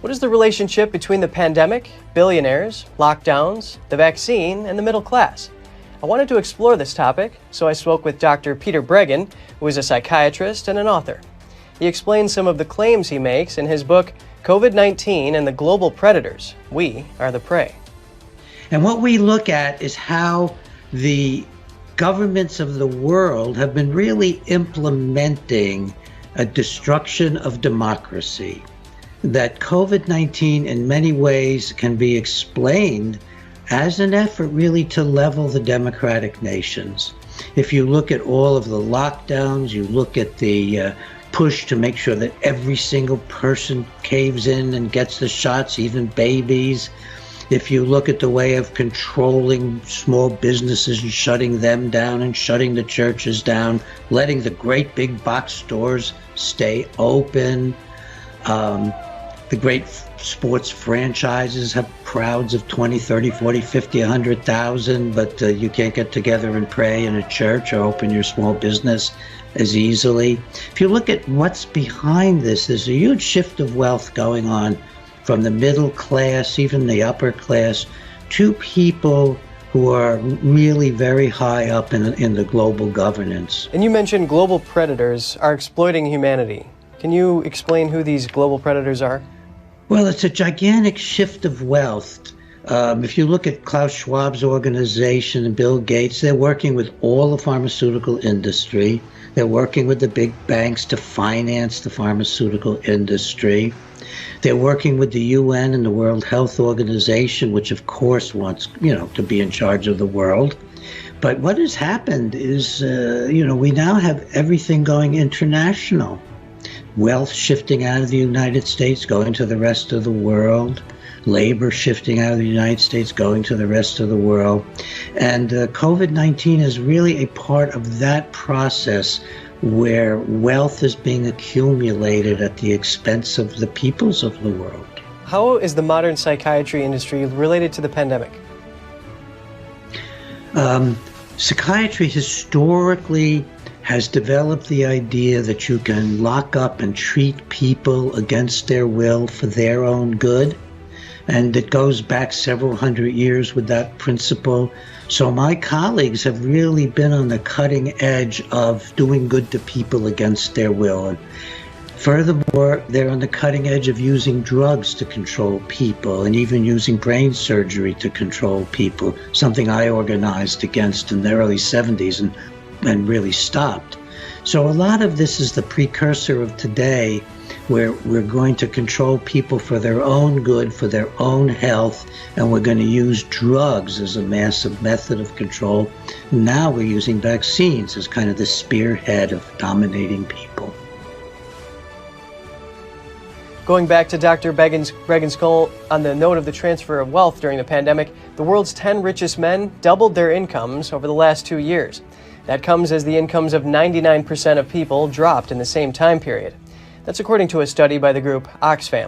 What is the relationship between the pandemic, billionaires, lockdowns, the vaccine, and the middle class? I wanted to explore this topic, so I spoke with Dr. Peter Breggin, who is a psychiatrist and an author. He explains some of the claims he makes in his book, COVID-19 and the Global Predators, We Are the Prey. And what we look at is how the governments of the world have been really implementing a destruction of democracy. That COVID-19 in many ways can be explained as an effort really to level the democratic nations. If you look at all of the lockdowns, you look at the push to make sure that every single person caves in and gets the shots, even babies. If you look at the way of controlling small businesses and shutting them down and shutting the churches down, letting the great big box stores stay open. The great sports franchises have crowds of 20, 30, 40, 50, 100,000, but you can't get together and pray in a church or open your small business as easily. If you look at what's behind this, there's a huge shift of wealth going on from the middle class, even the upper class, to people who are really very high up in the global governance. And you mentioned global predators are exploiting humanity. Can you explain who these global predators are? Well, it's a gigantic shift of wealth. If you look at Klaus Schwab's organization and Bill Gates, they're working with all the pharmaceutical industry. They're working with the big banks to finance the pharmaceutical industry. They're working with the UN and the World Health Organization, which of course wants, to be in charge of the world. But what has happened is, we now have everything going international. Wealth shifting out of the United States, going to the rest of the world. Labor shifting out of the United States, going to the rest of the world. And COVID-19 is really a part of that process where wealth is being accumulated at the expense of the peoples of the world. How is the modern psychiatry industry related to the pandemic? Psychiatry historically has developed the idea that you can lock up and treat people against their will for their own good. And it goes back several hundred years with that principle. So my colleagues have really been on the cutting edge of doing good to people against their will. And furthermore, they're on the cutting edge of using drugs to control people and even using brain surgery to control people, something I organized against in the early 70s and really stopped. So a lot of this is the precursor of today, where we're going to control people for their own good, for their own health, and we're going to use drugs as a massive method of control. Now we're using vaccines as kind of the spearhead of dominating people. Going back to Dr. Breggin's goal on the note of the transfer of wealth during the pandemic, the world's 10 richest men doubled their incomes over the last 2 years. That comes as the incomes of 99% of people dropped in the same time period. That's according to a study by the group Oxfam.